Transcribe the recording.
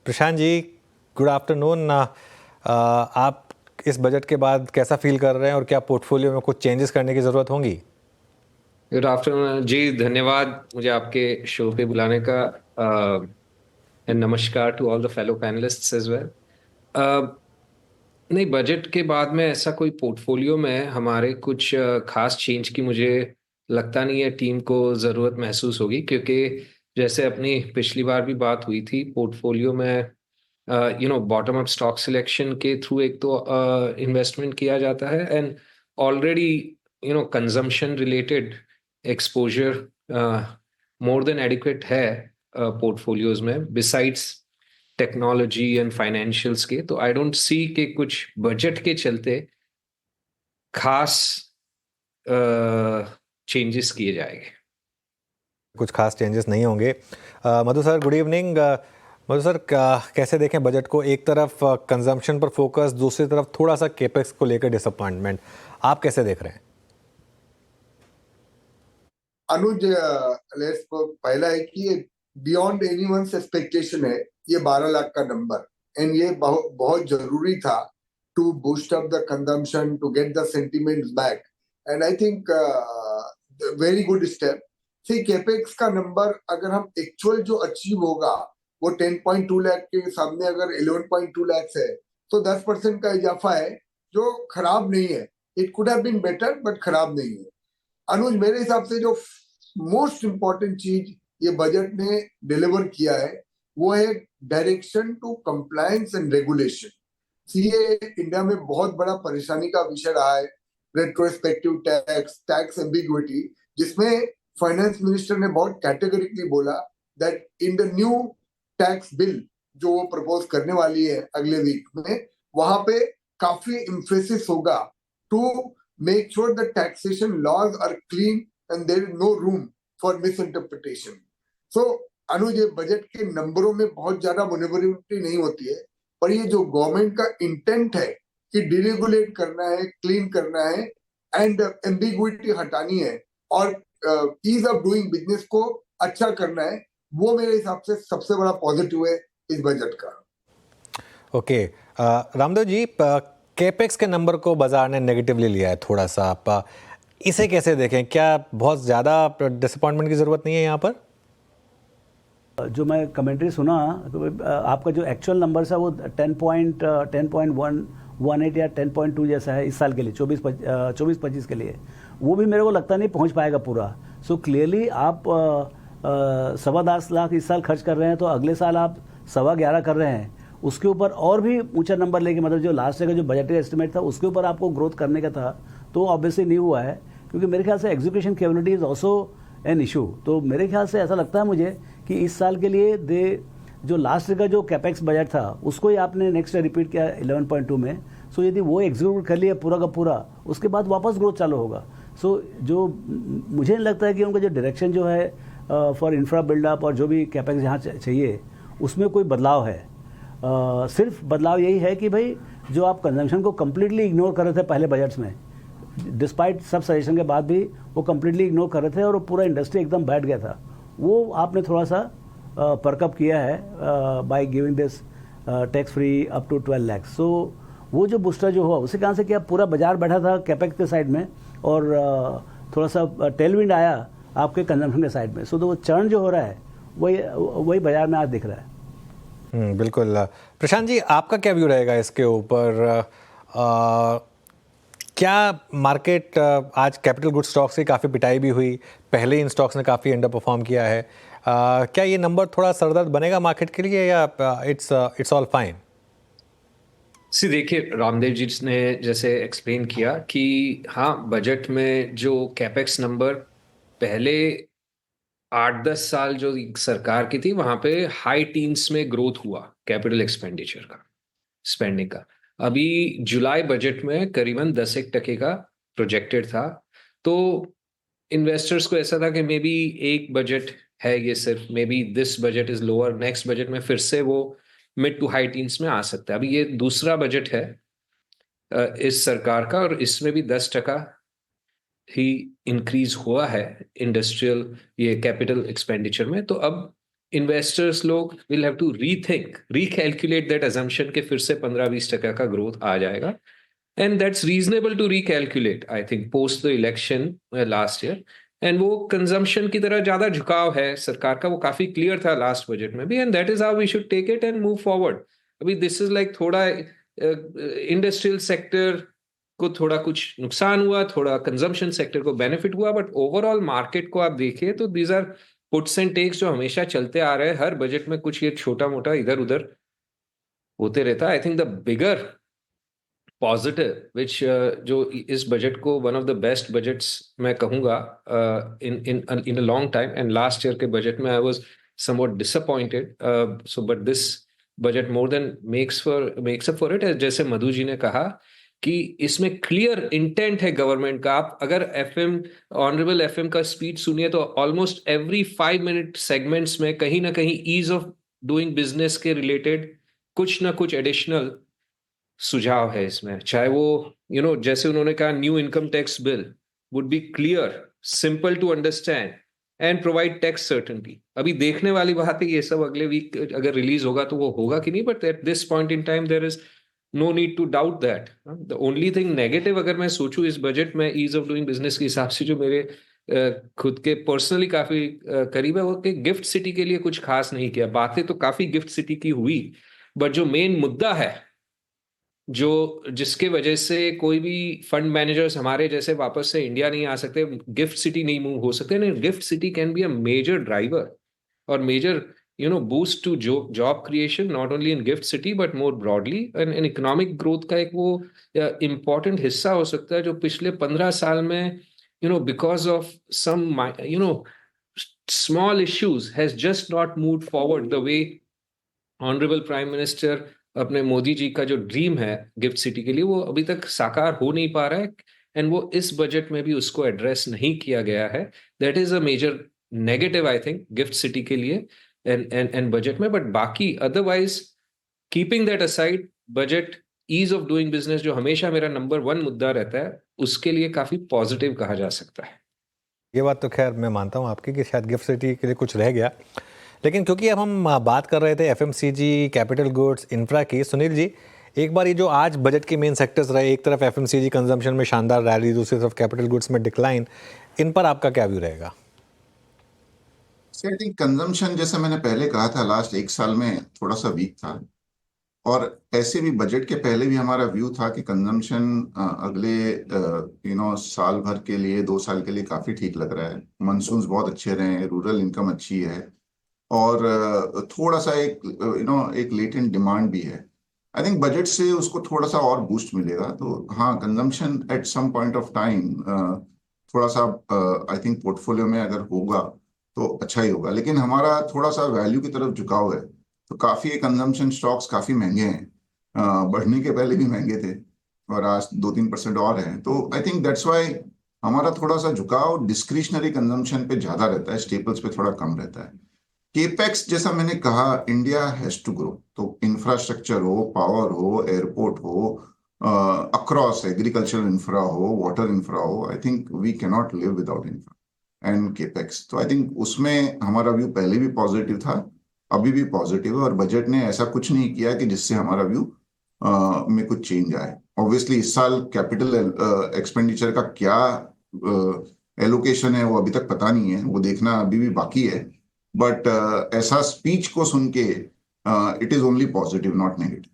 Prashant ji, good afternoon. आप इस budget के बाद कैसा फील कर रहे हैं और क्या पोर्टफोलियो में कुछ चेंजेस करने की ज़रूरत होंगी? गुड आफ्टरनून जी, धन्यवाद मुझे आपके शो पे बुलाने का। एंड नमस्कार to all the fellow panelists as well. नहीं, बजट के बाद में ऐसा कोई पोर्टफोलियो में हमारे कुछ खास चेंज की मुझे लगता नहीं है टीम को ज़रूरत महसूस होगी, क्योंकि जैसे अपनी पिछली बार भी बात हुई थी, पोर्टफोलियो में बॉटम अप स्टॉक सिलेक्शन के थ्रू एक तो इन्वेस्टमेंट किया जाता है, and already consumption related exposure more than adequate है पोर्टफोलियोज में, बिसाइड्स टेक्नोलॉजी एंड फाइनेंशियल्स के। तो आई डोंट सी कि कुछ बजट के चलते खास चेंजेस किए जाएंगे। कुछ खास चेंजेस नहीं होंगे। मधु सर, गुड इवनिंग। मधु सर, कैसे देखें बजट को? एक तरफ कंजम्पशन पर फोकस, दूसरी तरफ थोड़ा सा केपेक्स को लेकर डिसअपॉइंटमेंट, आप कैसे देख रहे हैं? अनुज, पहला है कि ये बियॉन्ड एनीवन्स एक्सपेक्टेशन है, ये 12 लाख का नंबर, एंड ये बहुत जरूरी था to boost up the consumption, to get the sentiments back, and I think very good step. See, capex का नंबर अगर हम एक्चुअल जो अचीव होगा वो 10.2 लाख के सामने अगर 11.2 लाख है तो 10% का इजाफा है, जो खराब नहीं है। It could have been better, but खराब नहीं है। अनुज, मेरे हिसाब से जो मोस्ट इंपॉर्टेंट चीज ये बजट ने डिलीवर किया है वो है direction to compliance and regulation. CA India में बहुत बड़ा परेशानी का विषय रहा है, रेट्रोस्पेक्टिव टैक्स, टैक्स एम्बिग्विटी, जिसमें फाइनेंस मिनिस्टर ने बहुत कैटेगरिकली बोला that in the new tax bill जो वो प्रपोज करने वाली है अगले वीक में, वहां पे काफी इम्फेसिस होगा to make sure the taxation laws are clean and there is no room for misinterpretation. So, अनुज, ये बजट के नंबरों में बहुत ज्यादा मैनेवरेबिलिटी नहीं होती है, पर ये जो गवर्नमेंट का इंटेंट है कि डिरेगुलेट करना है, क्लीन करना है एंड एम्बिग्विटी हटानी है और ईज ऑफ डूइंग बिजनेस को अच्छा करना है, वो मेरे हिसाब से सबसे बड़ा पॉजिटिव है इस बजट का। ओके, रामदेव जी, केपेक्स के नंबर को बाजार ने नेगेटिवली लिया है थोड़ा सा। आप इसे कैसे देखें? क्या बहुत ज़्यादा डिसअपॉइंटमेंट की ज़रूरत नहीं है यहाँ पर? जो मैं कमेंट्री सुना तो आपका जो एक्चुअल नंबर है वो 10.18 या 10.2 जैसा है इस साल के लिए, 24-25 के लिए। वो भी मेरे को लगता नहीं पहुंच पाएगा पूरा। सो क्लियरली आप 10.25 लाख इस साल खर्च कर रहे हैं, तो अगले साल आप 11.25 कर रहे हैं, उसके ऊपर और भी ऊंचा नंबर लेके, मतलब जो लास्ट ईयर का जो बजटरी एस्टिमेट था उसके ऊपर आपको ग्रोथ करने का था, तो ऑब्वियसली नहीं हुआ है, क्योंकि मेरे ख्याल से execution capability is also an issue. तो मेरे ख्याल से ऐसा लगता है मुझे कि इस साल के लिए जो लास्ट ईयर का जो कैपेक्स बजट था उसको ही आपने नेक्स्ट ईयर रिपीट किया 11.2 में। सो यदि वो एग्जीक्यूट कर लिया पूरा का पूरा, उसके बाद वापस ग्रोथ चालू होगा। सो जो मुझे नहीं लगता है कि उनका जो डायरेक्शन जो है फॉर इंफ्रा बिल्डअप और जो भी कैपेक्स यहाँ चाहिए उसमें कोई बदलाव है। सिर्फ बदलाव यही है कि भाई जो आप कंजम्पशन को कम्प्लीटली इग्नोर कर रहे थे पहले बजट्स में, डिस्पाइट सब सजेशन के बाद भी वो कम्प्लीटली इग्नोर कर रहे थे और वो पूरा इंडस्ट्री एकदम बैठ गया था, वो आपने थोड़ा सा परकअप किया है by giving this tax free up to 12 lakh. So वो जो बूस्टर जो हुआ उसके कारण से क्या पूरा बाजार बैठा था कैपेक्स के साइड में, और थोड़ा सा टेलविंड आया आपके कंजम्पशन के साइड में। सो तो वो चर्न जो हो रहा है वही बाजार में आज दिख रहा है। बिल्कुल। प्रशांत जी, आपका क्या व्यू रहेगा इसके ऊपर? क्या मार्केट आज कैपिटल गुड स्टॉक्स की काफ़ी पिटाई भी हुई, पहले इन स्टॉक्स ने काफ़ी अंडर परफॉर्म किया है, क्या ये नंबर थोड़ा सरदर्द बनेगा मार्केट के लिए या इट्स ऑल फाइन? सी, देखिए, रामदेव जी ने जैसे एक्सप्लेन किया कि हाँ, बजट में जो कैपेक्स नंबर पहले 8-10 साल जो सरकार की थी वहां पे हाई टीन्स में ग्रोथ हुआ कैपिटल एक्सपेंडिचर का, स्पेंडिंग का। अभी जुलाई बजट में करीबन 10% का प्रोजेक्टेड था। तो इन्वेस्टर्स को ऐसा था कि मे बी एक बजट है ये, सिर्फ may be this budget is lower, next budget में फिर से वो मिड टू हाई टीन्स में आ सकता है। अभी ये दूसरा बजट है इस सरकार का, और इसमें भी 10% ही इंक्रीज हुआ है इंडस्ट्रियल ये कैपिटल एक्सपेंडिचर में। तो अब इन्वेस्टर्स लोग will have to recalculate that assumption के फिर से 15-20% का ग्रोथ आ जाएगा, and that's reasonable to recalculate I think post the election last year. And वो कंजम्पशन की तरह ज्यादा झुकाव है सरकार का, वो काफी क्लियर था लास्ट बजट में भी, and that is how we should take it and move forward. अभी दिस इज लाइक थोड़ा इंडस्ट्रियल सेक्टर को थोड़ा कुछ नुकसान हुआ, थोड़ा कंजम्पशन सेक्टर को बेनिफिट हुआ, बट ओवरऑल मार्केट को आप देखिए तो these are puts and takes जो हमेशा चलते आ रहे हैं। हर बजट में कुछ ये छोटा मोटा इधर उधर होते रहता है। I think the bigger positive which जो इस बजट को one of the best budgets मैं कहूंगा in in in a long time, and last year के बजट में I was somewhat disappointed, so but this budget more than makes up for it. जैसे मधु जी ने कहा कि इसमें क्लियर इंटेंट है गवर्नमेंट का। आप अगर ऑनरेबल एफएम का स्पीच सुनिए तो ऑलमोस्ट एवरी 5 मिनट सेगमेंट्स में कहीं ना कहीं ईज ऑफ डूइंग बिजनेस के रिलेटेड कुछ ना कुछ एडिशनल सुझाव है इसमें। चाहे वो जैसे उन्होंने कहा new income tax bill would be clear, simple to understand and provide tax certainty. अभी देखने वाली बात है ये सब अगले वीक अगर रिलीज होगा तो वो होगा कि नहीं, but at this point in time there is no need to doubt that. The only thing negative अगर मैं सोचूं इस बजट में ईज ऑफ डूइंग बिजनेस के हिसाब से जो मेरे खुद के पर्सनली काफी करीब है, वो कि गिफ्ट सिटी के लिए कुछ खास नहीं किया। बातें तो काफी गिफ्ट सिटी की हुई, बट जो मेन मुद्दा है जिसके वजह से कोई भी फंड मैनेजर्स हमारे जैसे वापस से इंडिया नहीं आ सकते, गिफ्ट सिटी नहीं मूव हो सकते, नहीं GIFT City can be a major driver और major boost to job creation not only in gift city but more broadly and economic growth का एक वो important हिस्सा हो सकता है जो पिछले 15 साल में because of some small issues has just not moved forward the way honorable prime minister अपने मोदी जी का जो ड्रीम है गिफ्ट सिटी के लिए वो अभी तक साकार हो नहीं पा रहा है, एंड वो इस बजट में भी उसको एड्रेस नहीं किया गया है। That is a major negative I think GIFT City के लिए and budget में, but बाकी otherwise keeping that aside budget ease of doing business जो हमेशा मेरा नंबर 1 मुद्दा रहता है उसके लिए काफी पॉजिटिव कहा जा सकता है। ये बात तो खैर मैं मानता हूँ आपकी कि शायद गिफ्ट सिटी के लिए कुछ रह गया, लेकिन क्योंकि अब हम बात कर रहे थे एफएमसीजी, कैपिटल गुड्स, इंफ्रा की, सुनील जी एक बार ये जो आज बजट के मेन सेक्टर्स रहे, एक तरफ एफएमसीजी कंजम्पशन में शानदार रैली, दूसरी तरफ कैपिटल गुड्स में डिक्लाइन, इन पर आपका क्या व्यू रहेगा? आई थिंक कंजम्पशन जैसा मैंने पहले कहा था लास्ट 1 साल में थोड़ा सा वीक था, और ऐसे भी बजट के पहले भी हमारा व्यू था कि कंजम्पशन अगले साल भर के लिए 2 साल के लिए काफी ठीक लग रहा है। मानसून्स बहुत अच्छे रहे हैं, रूरल इनकम अच्छी है, और थोड़ा सा एक लेटेंट डिमांड भी है। आई थिंक बजट से उसको थोड़ा सा और बूस्ट मिलेगा। तो हाँ, consumption at some point of time थोड़ा सा आई थिंक पोर्टफोलियो में अगर होगा तो अच्छा ही होगा, लेकिन हमारा थोड़ा सा वैल्यू की तरफ झुकाव है, तो काफी कंजम्पशन स्टॉक्स काफी महंगे हैं, बढ़ने के पहले भी महंगे थे और आज 2-3% और हैं। तो आई थिंक दैट्स वाई हमारा थोड़ा सा झुकाव डिस्क्रिशनरी कंजम्पशन पे ज्यादा रहता है, स्टेपल्स पे थोड़ा कम रहता है। केपेक्स जैसा मैंने कहा, इंडिया हैज टू ग्रो, तो इंफ्रास्ट्रक्चर हो, पावर हो, एयरपोर्ट हो, अक्रॉस एग्रीकल्चरल इंफ्रा हो, वाटर इंफ्रा हो, I think we can not live without infra and capex. तो आई थिंक उसमें हमारा व्यू पहले भी पॉजिटिव था, अभी भी पॉजिटिव है, और बजट ने ऐसा कुछ नहीं किया कि जिससे हमारा व्यू में कुछ चेंज आए। ऑब्वियसली इस साल कैपिटल एक्सपेंडिचर का क्या एलोकेशन है वो अभी तक पता नहीं है, वो देखना अभी भी बाकी है, बट ऐसा स्पीच को सुन के it is only positive not negative.